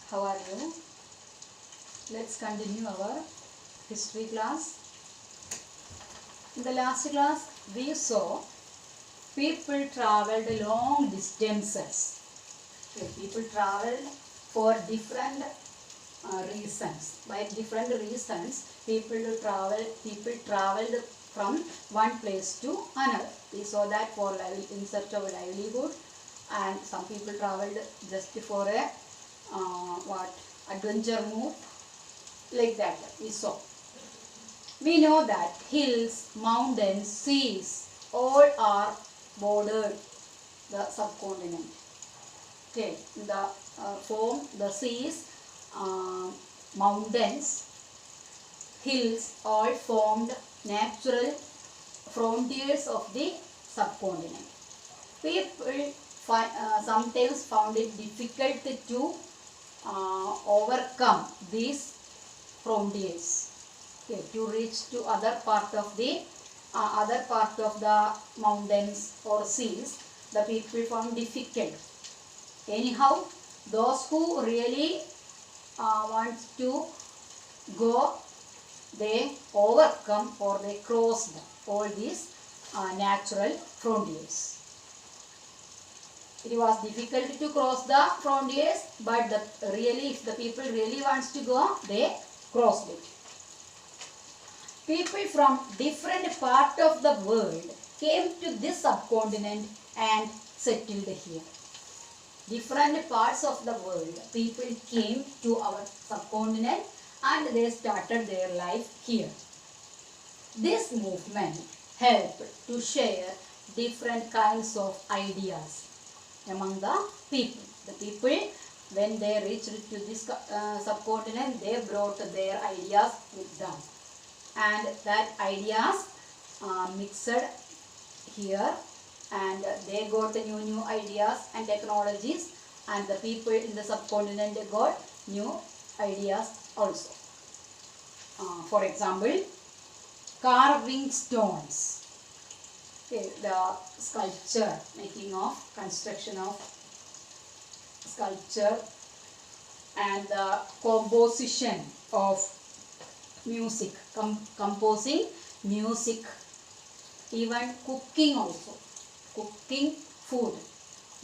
How are you? Let's continue our history class. In the last class, we saw people traveled long distances. Okay, people traveled for different reasons. By different reasons, people traveled from one place to another. We saw that for in search of livelihood, and some people traveled just for a adventure move, like that we saw. We know that hills, mountains, seas, all are bordered the subcontinent. Okay, the form the seas, mountains, hills all formed natural frontiers of the subcontinent. People sometimes found it difficult to overcome these frontiers. Okay, to reach to other part of the mountains or seas, the people found difficult. Anyhow, those who really want to go, they overcome or they crossed all these natural frontiers. It was difficult to cross the frontiers, but if the people really wants to go, they crossed it. People from different parts of the world came to this subcontinent and settled here. Different parts of the world, people came to our subcontinent and they started their life here. This movement helped to share different kinds of ideas among the people. The people, when they reached to this subcontinent, they brought their ideas with them. And that ideas mixed here, and they got new ideas and technologies, and the people in the subcontinent got new ideas also. For example, carving stones. Okay, the sculpture, making of construction of sculpture, and the composition of music, composing music, even cooking also, cooking food,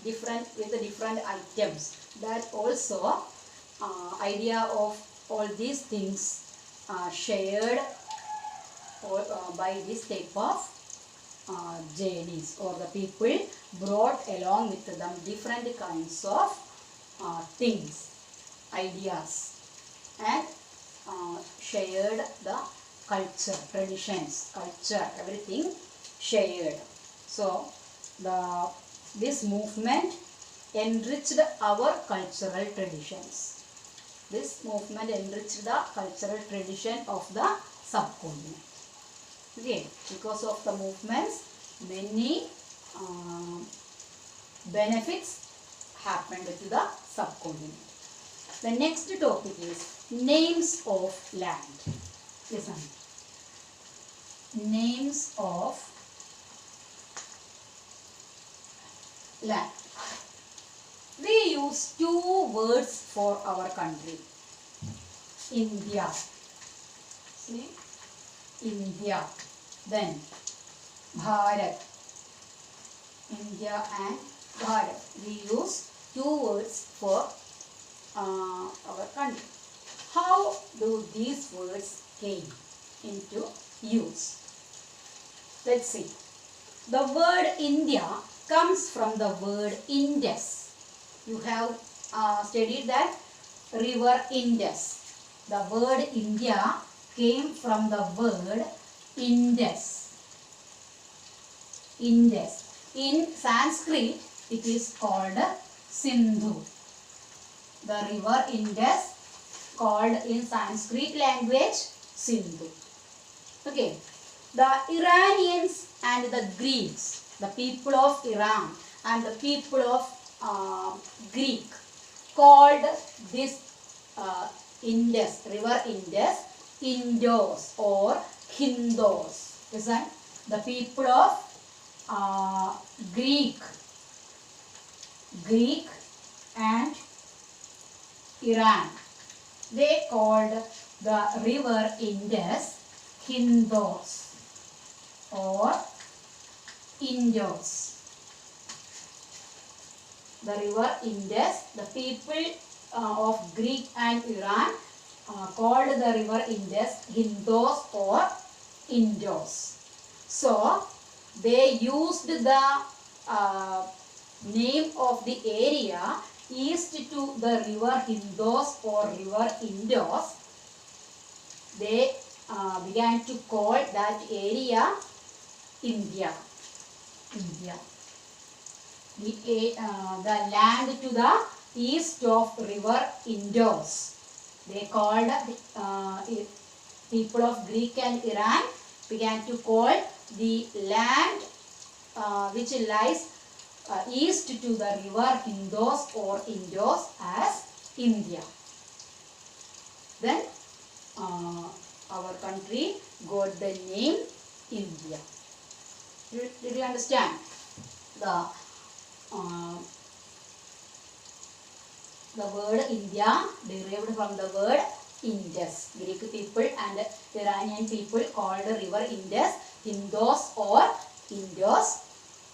with the different items. That also idea of all these things shared by this type of journeys, or the people brought along with them different kinds of things, ideas, and shared the culture, traditions, everything shared. So this movement enriched our cultural traditions. This movement enriched the cultural tradition of the subcontinent. Okay, because of the movements, many benefits happened to the subcontinent. The next topic is names of land. Listen. Names of land. We use two words for our country. India. See? India. Then Bharat. India and Bharat. We use two words for our country. How do these words came into use? Let's see. The word India comes from the word Indus. You have studied that river Indus. The word India came from the word Indus. Indus. In Sanskrit, it is called Sindhu. The river Indus, called in Sanskrit language Sindhu. Okay. The Iranians and the Greeks, the people of Iran and the people of Greek, called this Indus, river Indus, Indos or Hindos. Listen, the people of Greek and Iran. They called the river Indus Hindos or Indus. The river Indus, the people of Greek and Iran called the river Indus Hindos or Indus. So, they used the name of the area east to the river Indus or river Indus. They began to call that area India. India. The land to the east of river Indus. They called people of Greek and Iran began to call the land which lies east to the river Indus or Indus as India. Then our country got the name India. Did you understand? The word India derived from the word Indus. Greek people and Iranian people called the river Indus Indus or Indus.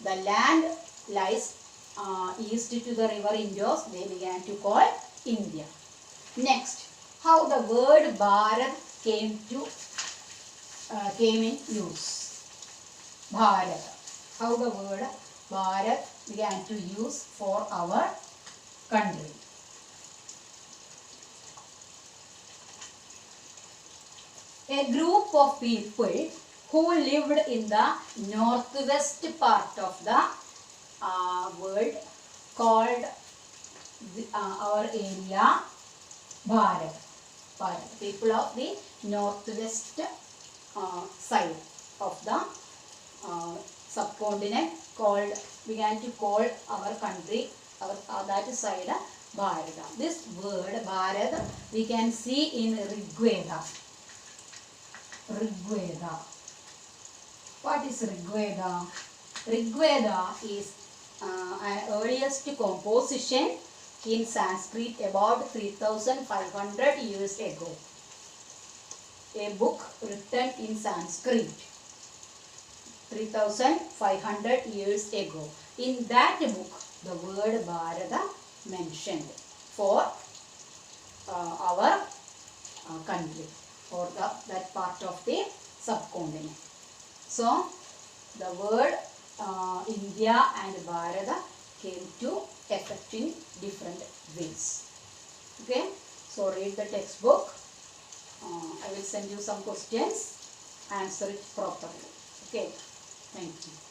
The land lies east to the river Indus. They began to call India. Next, how the word Bharat came in use. Bharat. How the word Bharat began to use for our country. A group of people who lived in the northwest part of the world called our area Bharat. Bharat. People of the northwest side of the subcontinent began to call our country, that side Bharata. This word Bharat we can see in Rigveda. Rigveda. What is Rigveda? Rigveda is an earliest composition in Sanskrit about 3500 years ago. A book written in Sanskrit 3500 years ago. In that book, the word Bharata mentioned for our country or that part of the subcontinent. So, the word India and Bharata came to effect in different ways. Okay, so read the textbook. I will send you some questions. Answer it properly. Okay, thank you.